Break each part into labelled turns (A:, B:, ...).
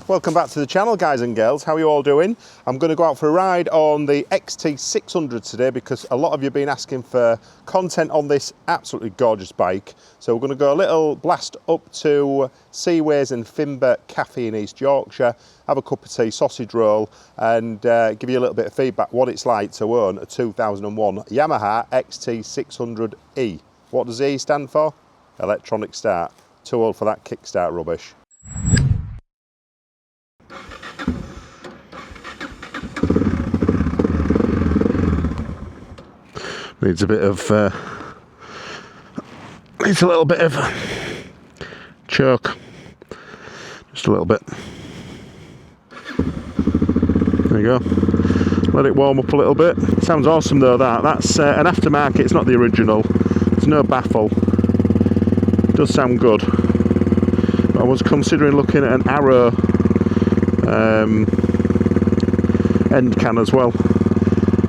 A: Welcome back to the channel, guys and girls. How are you all doing? I'm going to go out for a ride on the XT600 today because a lot of you have been asking for content on this absolutely gorgeous bike. So we're going to go a little blast up to Seaways and Fimber Cafe in East Yorkshire, have a cup of tea, sausage roll, and give you a little bit of feedback what it's like to own a 2001 Yamaha XT600E. What does E stand for? Electronic start. Too old for that kickstart rubbish. Needs a bit of, needs a little bit of choke, just a little bit. There you go. Let it warm up a little bit. Sounds awesome though. That's an aftermarket. It's not the original. There's no baffle. It does sound good. I was considering looking at an Arrow end can as well.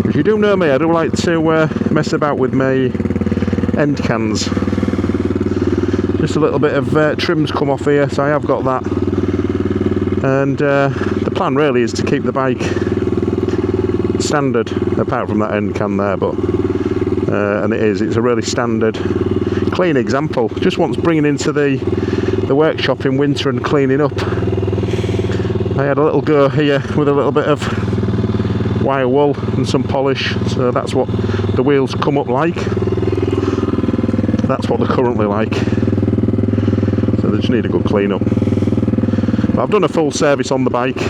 A: If you do know me, I do like to mess about with my end cans. Just a little bit of trims come off here, so I have got that. And the plan really is to keep the bike standard, apart from that end can there. But and it's a really standard, clean example. Just wants bringing into the workshop in winter and cleaning up. I had a little go here with a little bit of wire wool and some polish, so that's what the wheels come up like. That's what they're currently like, so they just need a good clean up. But I've done a full service on the bike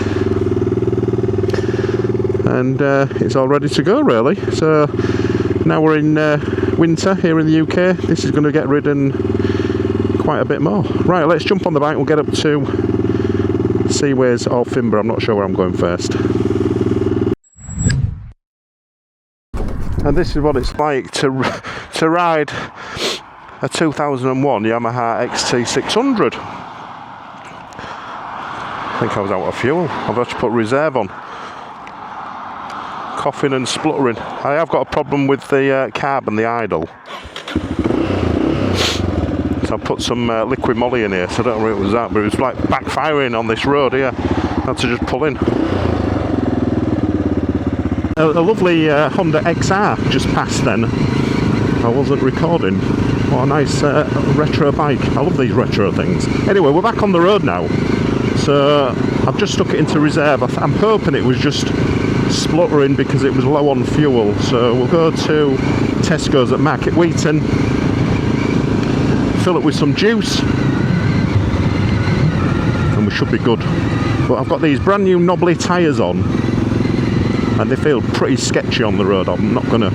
A: and it's all ready to go really. So now we're in winter here in the UK. This is going to get ridden quite a bit more. Right, let's jump on the bike. We'll get up to Seaways or Fimber. I'm not sure where I'm going first. And this is what it's like to ride a 2001 Yamaha XT600. I think I was out of fuel. I've had to put reserve on. Coughing and spluttering. I have got a problem with the carb and the idle. So I put some liquid molly in here, so I don't know where it was at, but it was like backfiring on this road here. I had to just pull in. A lovely Honda XR just passed then. I wasn't recording. What a nice retro bike. I love these retro things. Anyway, we're back on the road now. So I've just stuck it into reserve. I'm hoping it was just spluttering because it was low on fuel. So we'll go to Tesco's at Market Wheaton, fill it with some juice, and we should be good. But I've got these brand new knobbly tyres on, and they feel pretty sketchy on the road. I'm not gonna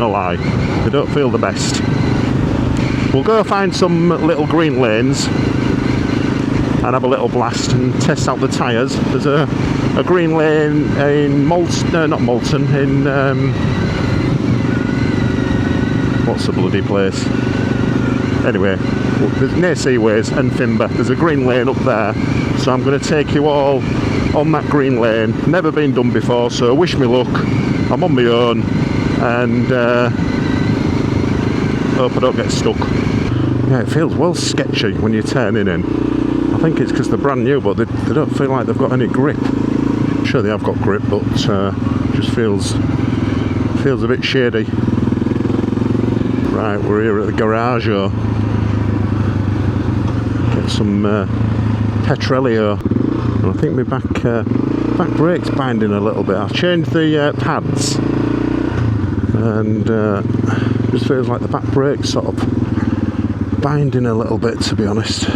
A: lie, they don't feel the best. We'll go find some little green lanes and have a little blast and test out the tyres. There's a green lane in not Malton, in what's the bloody place? Anyway, near Seaways and Fimber, there's a green lane up there, so I'm going to take you all on that green lane. Never been done before, so wish me luck. I'm on my own, and hope I don't get stuck. Yeah, it feels well sketchy when you're turning in. I think it's because they're brand new, but they don't feel like they've got any grip. I'm sure they have got grip, but just feels a bit shady. Right, we're here at the garage. Get some Petrolio. I think my back brake's binding a little bit. I've changed the pads, and just feels like the back brake's sort of binding a little bit, to be honest.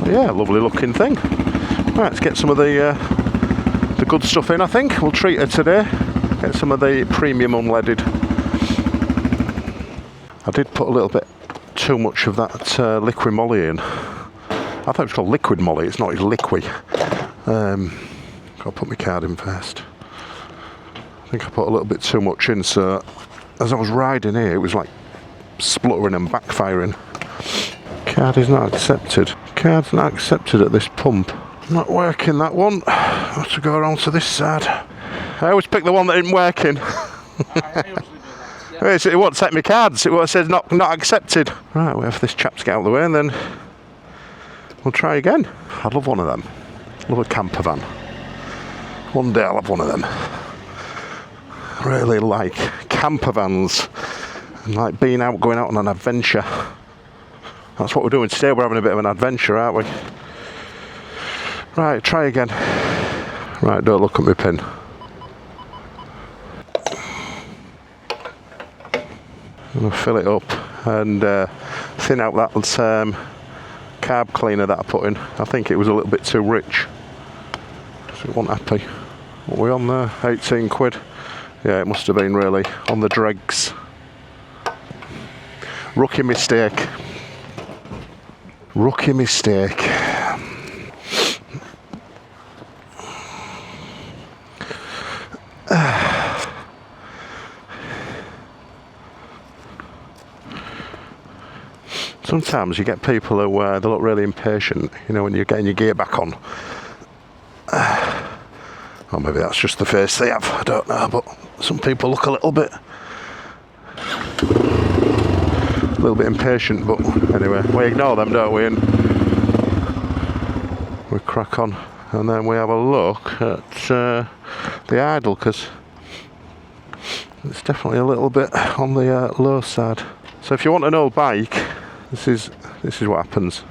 A: Yeah, lovely looking thing. Right, let's get some of the good stuff in. I think we'll treat her today. Get some of the premium unleaded. I did put a little bit too much of that liquid molly in. I thought it was called liquid molly. It's not, it's liquid. Gotta put my card in first. I think I put a little bit too much in, so as I was riding here it was like spluttering and backfiring. Card is not accepted. Card's not accepted at this pump. Not working, that one. I have to go around to this side. I always pick the one that isn't working.
B: I usually do that, yeah.
A: It won't take me cards. It says not accepted. Right, wait for this chap to get out of the way and then we'll try again. I'd love one of them. Love a camper van. One day I'll have one of them. Really like camper vans and like being out, going out on an adventure. That's what we're doing today. We're having a bit of an adventure, aren't we? Right, try again. Right, don't look at my pin. I'm going to fill it up and thin out that carb cleaner that I put in. I think it was a little bit too rich, so it wasn't happy. What are we on there? 18 quid. Yeah, it must have been really on the dregs. Rookie mistake. Rookie mistake. Sometimes you get people who they look really impatient, you know, when you're getting your gear back on. Or maybe that's just the face they have, I don't know, but some people look a little bit impatient, but anyway, we ignore them, don't we, and we crack on, and then we have a look at the idle, because it's definitely a little bit on the low side. So if you want an old bike, this is what happens.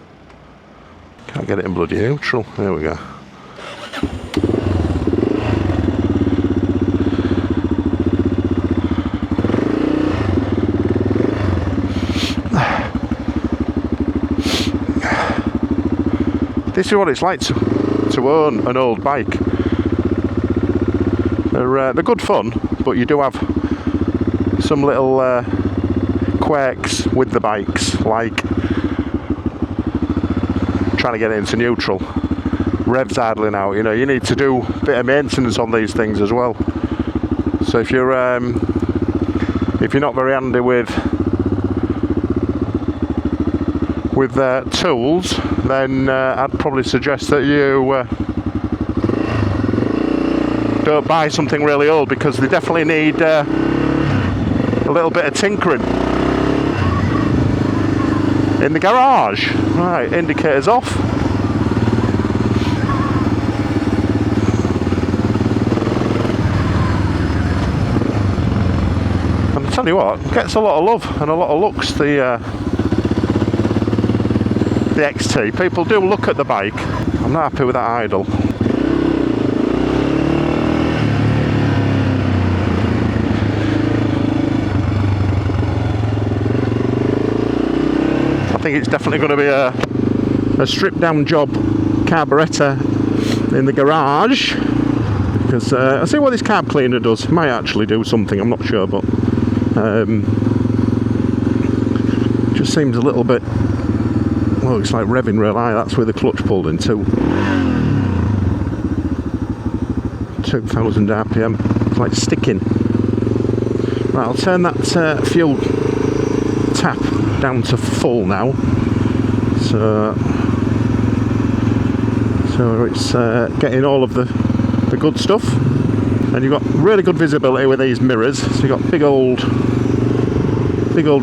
A: Can't get it in bloody neutral. There we go. This is what it's like to own an old bike. They're good fun, but you do have some little quirks with the bikes, like trying to get it into neutral, revs idling out. You know, you need to do a bit of maintenance on these things as well. So if you're not very handy with tools, then I'd probably suggest that you don't buy something really old, because they definitely need a little bit of tinkering. In the garage. Right, indicators off. And I tell you what, gets a lot of love and a lot of looks, the XT. People do look at the bike. I'm not happy with that idle. I think it's definitely going to be a stripped down job carburettor in the garage, because I see what this carb cleaner does. It might actually do something, I'm not sure, but just seems a little bit, well, it's like revving real high. That's where the clutch pulled into 2000 RPM. It's like sticking. Right, I'll turn that fuel tap down to full now, so it's getting all of the good stuff, and you've got really good visibility with these mirrors. So you've got big old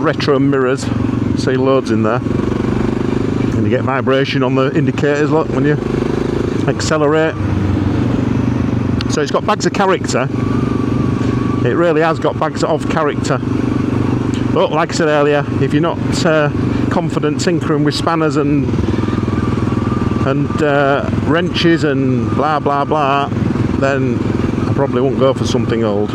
A: retro mirrors, see loads in there, and you get vibration on the indicators, look, when you accelerate. So it's got bags of character. It really has got bags of character. But like I said earlier, if you're not confident tinkering with spanners and wrenches and blah blah blah, then I probably won't go for something old.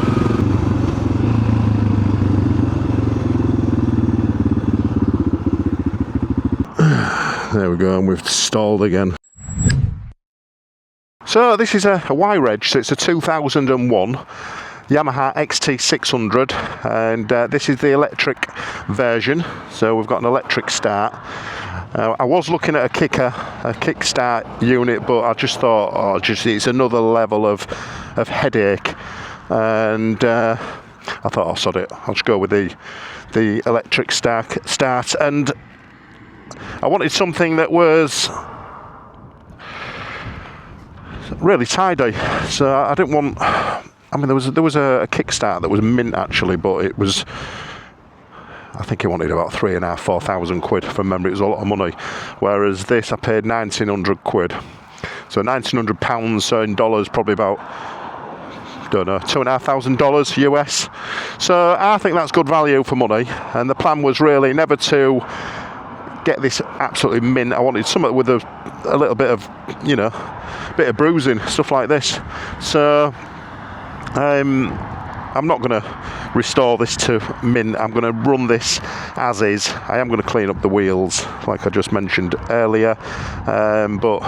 A: There we go, and we've stalled again. So this is a Y-Reg, so it's a 2001 Yamaha XT600, and this is the electric version, so we've got an electric start. I was looking at a kickstart unit, but I just thought, it's another level of headache and I thought, oh, sod it, I'll just go with the electric start. And I wanted something that was really tidy, so I didn't want. I mean, there was a kickstart that was mint actually, but it was. I think he wanted about 3,500-4,000 quid from memory. It was a lot of money. Whereas this, I paid 1,900 quid. So 1,900 pounds, so in dollars, probably about, don't know, $2,500 US. So I think that's good value for money. And the plan was really never to get this absolutely mint. I wanted something with a little bit of, you know, bit of bruising, stuff like this. So I'm not going to restore this to mint. I'm going to run this as is. I am going to clean up the wheels like I just mentioned earlier, but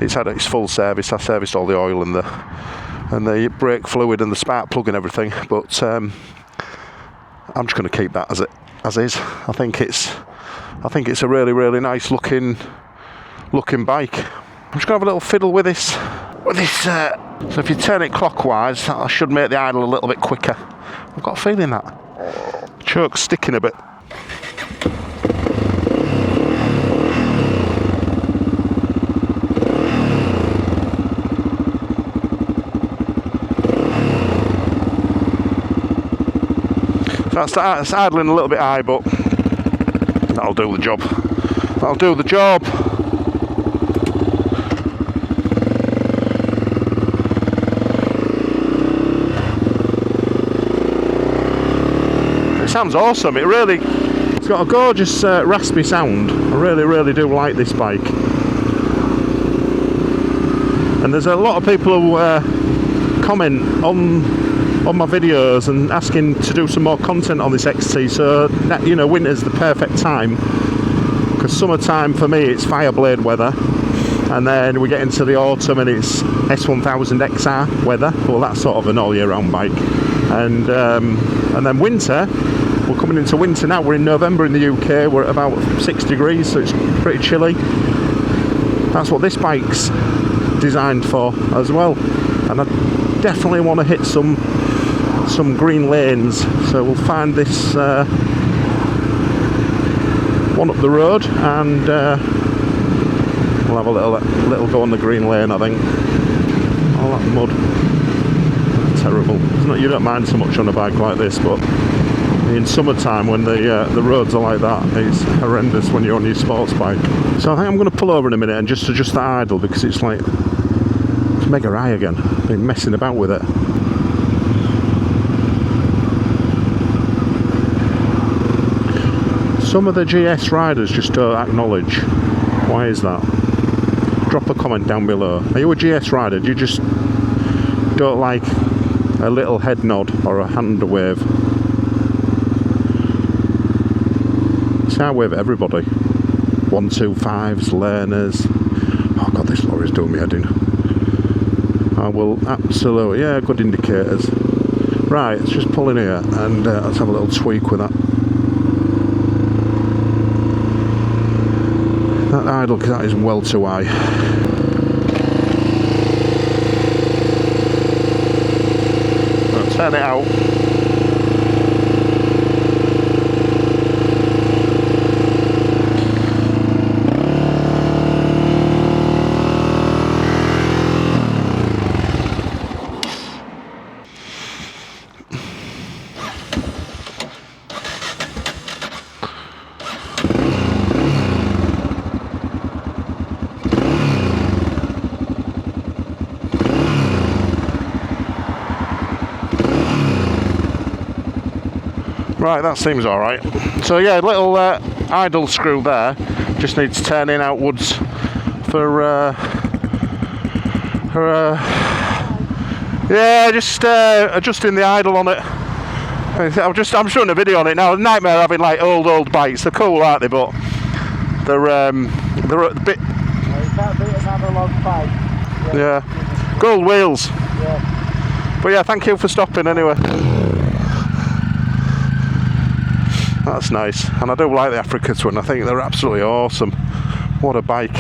A: it's had its full service. I serviced all the oil and the brake fluid and the spark plug and everything, but I'm just going to keep that as is. I think it's a really, really nice looking bike. I'm just going to have a little fiddle with this. So if you turn it clockwise, that should make the idle a little bit quicker. I've got a feeling that choke's sticking a bit. So that's idling a little bit high, but that'll do the job. That'll do the job. It sounds awesome. It's got a gorgeous raspy sound. I really, really do like this bike. And there's a lot of people who comment on my videos and asking to do some more content on this XT. So that, you know, winter's the perfect time, because summertime for me it's Fireblade weather, and then we get into the autumn and it's S1000 XR weather. Well, that's sort of an all year round bike. And then winter, we're coming into winter now. We're in November in the UK. We're at about 6 degrees, so it's pretty chilly. That's what this bike's designed for as well. And I definitely want to hit some green lanes. So we'll find this one up the road, and we'll have a little go on the green lane. I think all that mud, terrible. It's not, you don't mind so much on a bike like this, but in summertime when the roads are like that, it's horrendous when you're on your sports bike. So I think I'm going to pull over in a minute and just adjust that idle, because it's like it's mega high again. I've been messing about with it. Some of the GS riders just don't acknowledge. Why is that? Drop a comment down below. Are you a GS rider? Do you just don't like a little head nod or a hand wave? See, I wave at everybody. 125s, learners. Oh god, this lorry's doing me head in. I will absolutely, yeah, good indicators. Right, let's just pull in here and let's have a little tweak with that. That idle, because that is well too high. I'll turn it out. Right, that seems alright. So yeah, little idle screw there. Just needs turning outwards for yeah, just adjusting the idle on it. I'm showing a video on it now. Nightmare having like old bikes. They're cool, aren't they? But they're a bit.
B: Yeah, you can't beat an analog bike.
A: Yeah. Gold wheels.
B: Yeah.
A: But yeah, thank you for stopping anyway. That's nice, and I do like the Africa Twin. I think they're absolutely awesome. What a bike!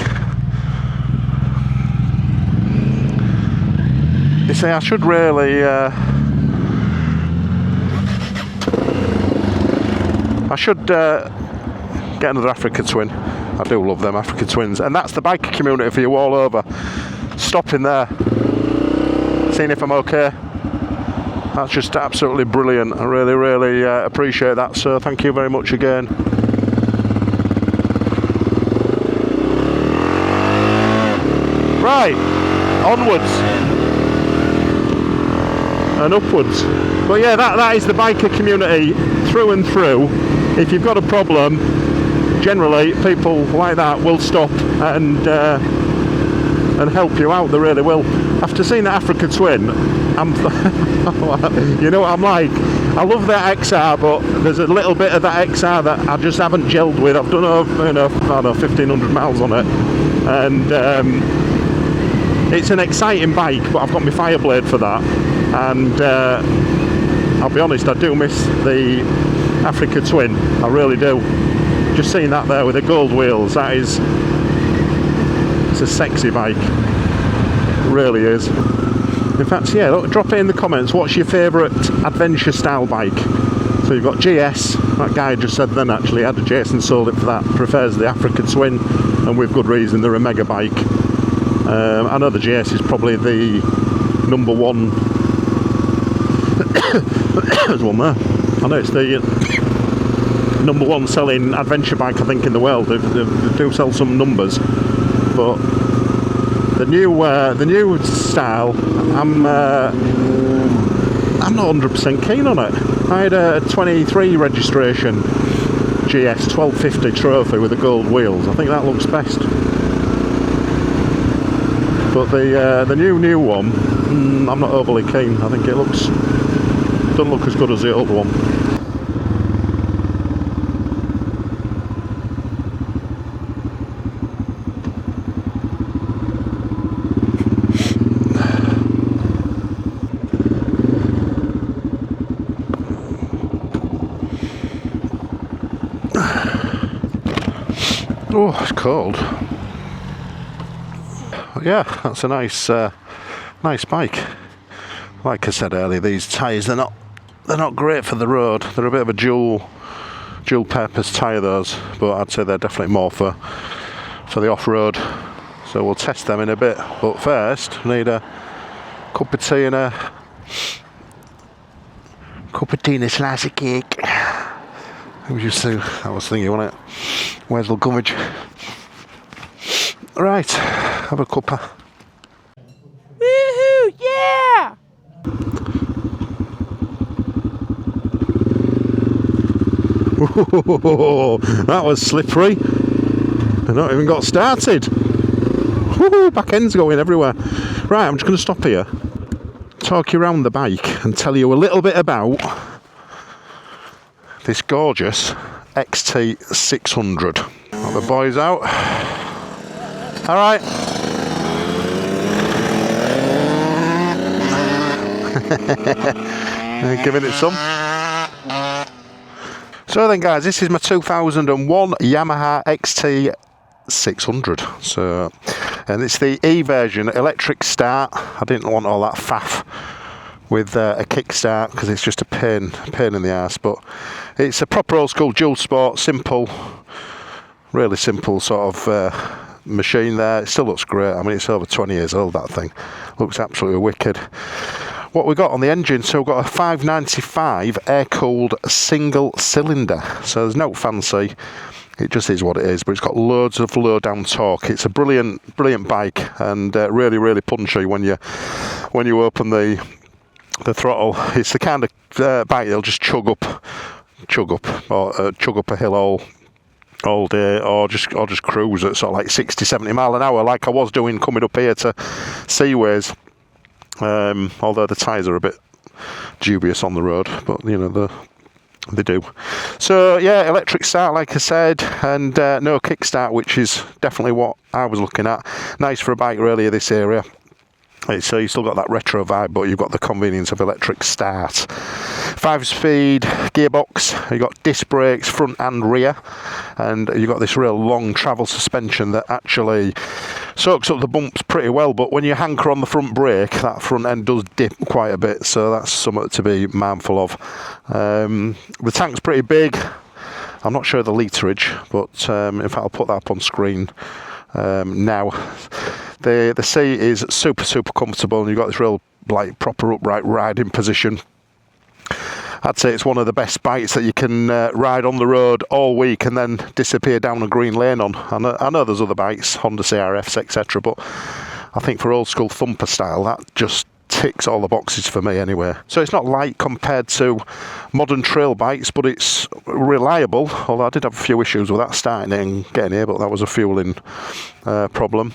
A: see, I should really get another Africa Twin. I do love them Africa Twins, and that's the biker community for you all over. Stopping there, seeing if I'm okay. That's just absolutely brilliant. I really, really appreciate that, so thank you very much again. Right, onwards and upwards. But yeah, that is the biker community through and through. If you've got a problem, generally people like that will stop and help you out. They really will. After seeing the Africa Twin, I'm you know what I'm like, I love that XR, but there's a little bit of that XR that I just haven't gelled with. I've done over, I don't know, 1,500 miles on it, and it's an exciting bike, but I've got my Fireblade for that, and I'll be honest, I do miss the Africa Twin. I really do. Just seeing that there with the gold wheels, it's a sexy bike. It really is. In fact, yeah, look, drop it in the comments. What's your favourite adventure style bike? So you've got GS. That guy just said then actually had a GS and sold it for that. Prefers the Africa Twin, and with good reason. They're a mega bike. I know the GS is probably the number one. There's one there. I know it's the number one selling adventure bike I think in the world. They do sell some numbers, but the new style, I'm not 100% keen on it. I had a 23 registration GS 1250 trophy with the gold wheels. I think that looks best. But the new one, I'm not overly keen. I think it doesn't look as good as the old one. Oh, it's cold. Yeah, that's a nice bike. Like I said earlier, these tyres, they're not great for the road. They're a bit of a dual purpose tyre, those, but I'd say they're definitely more for the off-road. So we'll test them in a bit. But first, I need a cup of tea and a slice of cake. I was thinking, wasn't it? Where's the gummage? Right, have a cuppa.
C: Woohoo! Yeah!
A: Ooh, that was slippery. I not even got started. Woo, back end's going everywhere. Right, I'm just going to stop here, talk you around the bike, and tell you a little bit about this gorgeous XT600. Got the boys out. All right. Giving it some. So then, guys, this is my 2001 Yamaha XT600. So, and it's the E version, electric start. I didn't want all that faff with a kickstart because it's just a pain in the ass. But it's a proper old school dual sport, simple, really simple sort of machine there. It still looks great. I mean, it's over 20 years old, that thing. Looks absolutely wicked. What we got on the engine, so we've got a 595 air-cooled single cylinder. So there's no fancy. It just is what it is, but it's got loads of low-down torque. It's a brilliant bike, and really, really punchy when you open the throttle. It's the kind of bike that'll just chug up a hill all day, or just cruise at sort of like 60-70 mile an hour, like I was doing coming up here to Seaways. Although the tyres are a bit dubious on the road, but you know they do. So yeah, electric start, like I said, and no kickstart, which is definitely what I was looking at. Nice for a bike really of this area. So you still got that retro vibe, but you've got the convenience of electric start. 5-speed gearbox, you've got disc brakes front and rear, and you've got this real long travel suspension that actually soaks up the bumps pretty well, but when you hanker on the front brake, that front end does dip quite a bit, so that's something to be mindful of. The tank's pretty big. I'm not sure the literage, but in fact I'll put that up on screen now. The seat is super comfortable, and you've got this real like proper upright riding position. I'd say it's one of the best bikes that you can ride on the road all week and then disappear down a green lane on. I know there's other bikes, Honda CRFs, etc., but I think for old school thumper style, that just ticks all the boxes for me anyway. So it's not light compared to modern trail bikes, but it's reliable, although I did have a few issues with that starting it and getting here, but that was a fueling problem.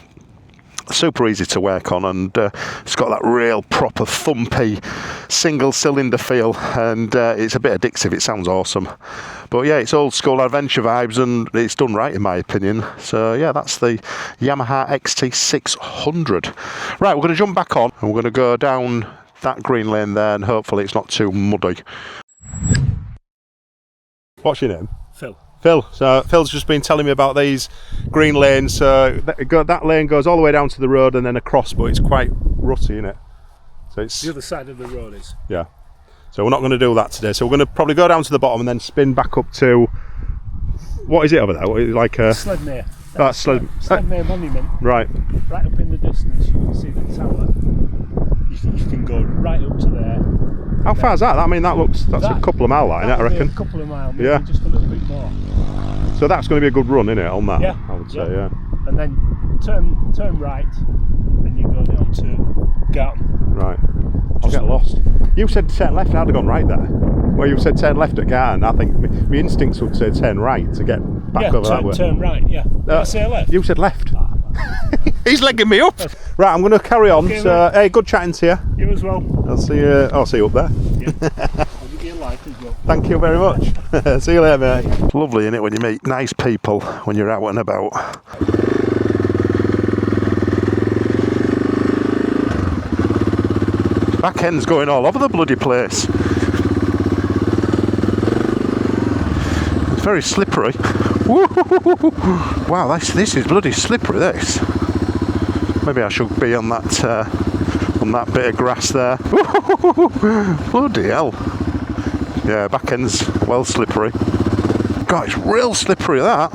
A: Super easy to work on, and it's got that real proper thumpy single cylinder feel, and it's a bit addictive. It sounds awesome, but yeah, it's old school adventure vibes, and it's done right in my opinion. So yeah, that's the Yamaha XT600. Right, we're going to jump back on and we're going to go down that green lane there, and hopefully it's not too muddy. What's your name?
B: Phil.
A: Phil. So Phil's just been telling me about these green lanes. So that lane goes all the way down to the road and then across, but it's quite rutty, isn't it? So it's
B: The other side of the road is.
A: yeah. So we're not going to do that today. So we're going to probably go down to the bottom and then spin back up to, what is it over there? What is it, like a
B: Sledmere.
A: That's
B: Sledmere Monument.
A: Right.
B: Right up in the distance, you can see the tower. You can go right up to there.
A: How far is that? I mean, that's a couple of mile line, I reckon.
B: A couple of miles, maybe
A: Yeah.
B: just a little bit more.
A: So that's going to be a good run, isn't it, on that?
B: Yeah.
A: I would say, yeah.
B: And then turn right, and you go down to Garton.
A: Right. I'll get lost. You said turn left, I'd have gone right there. Well, you said turn left at Garton. I think my instincts would say turn right to get back over that way.
B: Turn right, yeah. Did I say left?
A: You said left. He's legging me up. Right, I'm going to carry on.
B: Okay,
A: so, hey, good chatting to you.
B: You as well.
A: I'll see you up there.
B: Yeah. I'll give you a like as well.
A: Thank you very much. See you later, mate. Lovely, isn't it, when you meet nice people when you're out and about. Back end's going all over the bloody place. It's very slippery. Wow, this is bloody slippery, this. Maybe I should be on that bit of grass there. Bloody hell. Yeah, back end's well slippery. God, it's real slippery, that.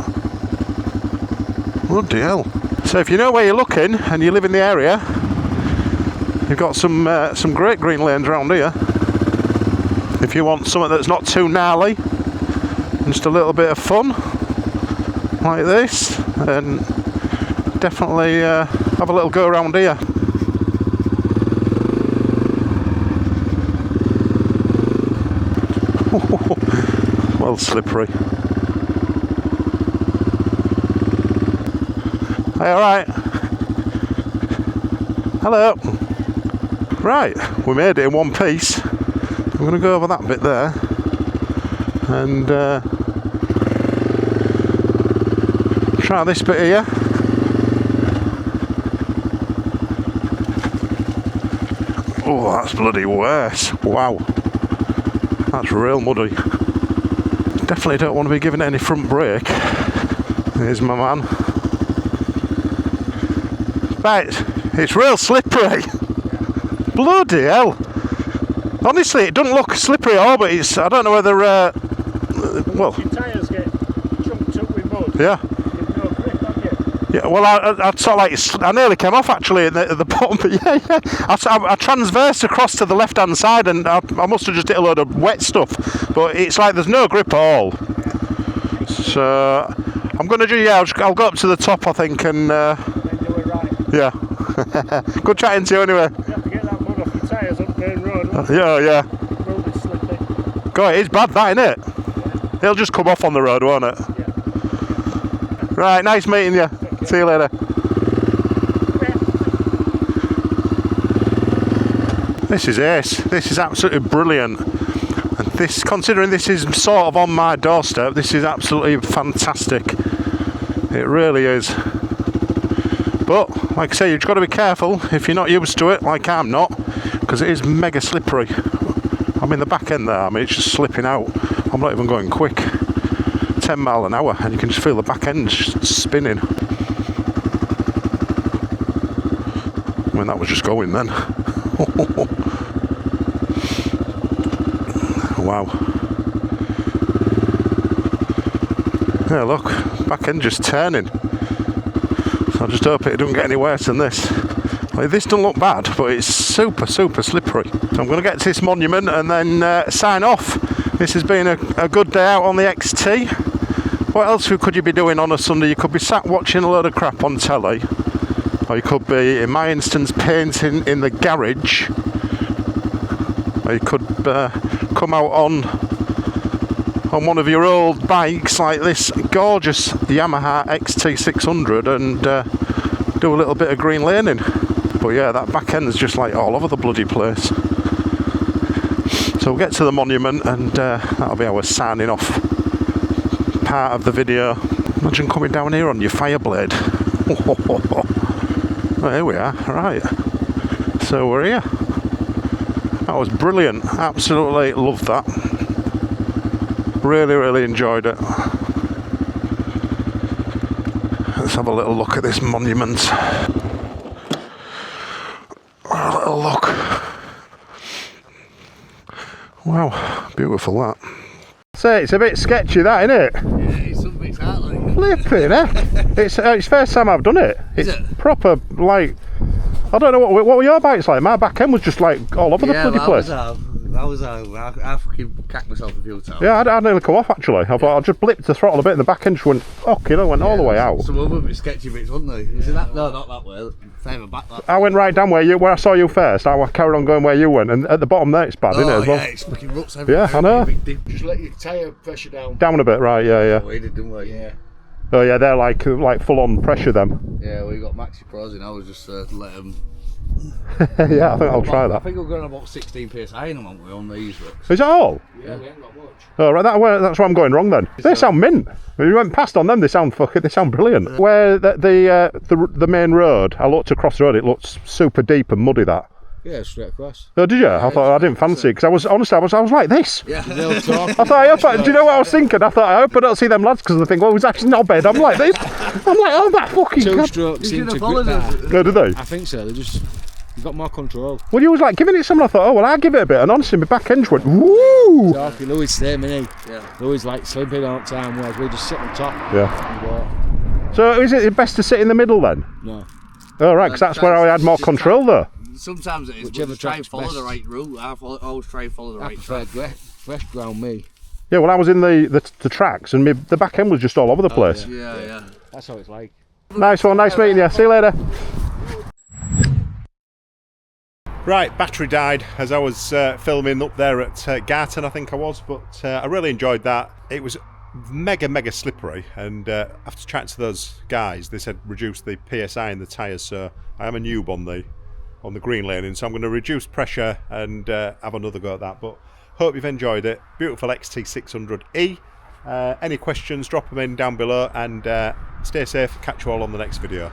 A: Bloody hell. So if you know where you're looking and you live in the area, you've got some great green lanes around here. If you want something that's not too gnarly, just a little bit of fun, like this, then definitely have a little go around here. Well slippery. Hey, alright. Hello. Right, we made it in one piece. I'm going to go over that bit there and try this bit here. Oh, that's bloody worse. Wow. That's real muddy. Definitely don't want to be giving it any front brake. Here's my man. Right, it's real slippery. Bloody hell. Honestly, it doesn't look slippery at all, but it's, I don't know whether, well...
B: Your tyres get chunked up with mud.
A: Yeah.
B: You've no grip, have you?
A: Yeah, well, I sort of like, I nearly came off actually at the bottom, but yeah. I transversed across to the left-hand side, and I must have just hit a load of wet stuff, but it's like there's no grip at all. So, I'm going to do, yeah, I'll go up to the top, I think, and...
B: Then do it right.
A: Yeah. Good chatting to you anyway.
B: You have to get that mud off your tyres up the main road.
A: Yeah.
B: Road is slippy.
A: God, it is bad, that, isn't it?
B: Yeah.
A: It'll just come off on the road, won't it?
B: Yeah.
A: Right, nice meeting you. See you later. This is ace. This is absolutely brilliant. And this, considering this is sort of on my doorstep, this is absolutely fantastic. It really is. But, like I say, you've got to be careful if you're not used to it, like I'm not, because it is mega slippery. I'm in the back end there, I mean, it's just slipping out. I'm not even going quick. 10 mile an hour, and you can just feel the back end spinning. I mean, that was just going then. Wow. Yeah, look, back end just turning. So I just hope it doesn't get any worse than this. Like, this doesn't look bad, but it's super, super slippery. So I'm going to get to this monument and then sign off. This has been a good day out on the XT. What else could you be doing on a Sunday? You could be sat watching a load of crap on telly. Or you could be, in my instance, painting in the garage. Or you could come out on one of your old bikes like this gorgeous Yamaha XT600 and do a little bit of green laning. But yeah, that back end is just like all over the bloody place. So we'll get to the monument and that'll be our signing off part of the video. Imagine coming down here on your Fireblade. Oh, here we are, right. So we're here. That was brilliant, absolutely loved that. Really, really enjoyed it. Let's have a little look at this monument. A little look. Wow, beautiful that. Say, it's a bit sketchy that, isn't it?
C: Yeah, it's some bits out like
A: Flipping heck. It's first time I've done it.
C: Is
A: It's
C: it?
A: proper, like, I don't know, what were your bikes like? My back end was just like all over the bloody place.
C: I fucking cacked myself a few times.
A: Yeah, I nearly come off actually. I thought I just blipped the throttle a bit and the back end just went, went all the way out.
C: Some other bit sketchy bits, wasn't they? Is it that? No, not that way. Further back that.
A: I went right down where I saw you first. I carried on going where you went, and at the bottom there it's bad, isn't it, as well?
C: Yeah, it's fucking ruts everywhere.
A: Yeah, I know.
C: Just let your tyre pressure down.
A: Down a bit, right, yeah.
C: We did, didn't we? Yeah.
A: Oh yeah, they're like full on pressure them.
C: Yeah, we got Maxi Pros in. I was just to let them.
A: Yeah, I think I'll try
C: I
A: that.
C: think we're going about 16 psi in them, aren't we, on these?
A: Is that all?
C: Yeah, we haven't got much.
A: Oh right, that's where I'm going wrong then. They sound mint. If you went past on them, they sound brilliant.
C: Yeah.
A: Where the main road, I looked across the road, it looked super deep and muddy that.
C: Yeah, straight across.
A: Oh, did you? I thought I didn't fancy it because I was like this.
C: Yeah, they'll talk.
A: I thought, do you know what I was thinking? I hope I don't see them lads because they think, well, it was actually not bad. I'm like this. I'm like, oh, that fucking
D: Two
A: god.
D: strokes seem to grip that.
A: No, did they?
D: I think so. They just got more control.
A: Well, you was like giving it something. I thought, oh well, I'll give it a bit. And honestly, my back end went, woo.
D: Talky Louis same, innit?
C: Yeah.
D: Louis like slipping all the time, whereas we just sit on top.
A: Yeah.
D: And walk.
A: So is it best to sit in the middle then?
D: No.
A: Oh right, because that's where I had more control though.
C: Sometimes it is,
D: Whichever
C: but try and
D: track's
C: follow
D: best.
C: the right route. I always try and follow the
D: I
C: right
D: prefer
C: track.
D: fresh ground me.
A: Yeah, well, I was in the tracks and the back end was just all over the place.
C: Yeah.
D: That's how it's like.
A: Nice one, nice meeting you. See you later. Right, battery died as I was filming up there at Garton, I think I was, but I really enjoyed that. It was mega slippery, and after chatting to those guys, they said reduce the PSI in the tyres, so I am a noob on the green laning, so I'm going to reduce pressure and have another go at that. But hope you've enjoyed it. Beautiful XT600E. Any questions, drop them in down below, and stay safe. Catch you all on the next video.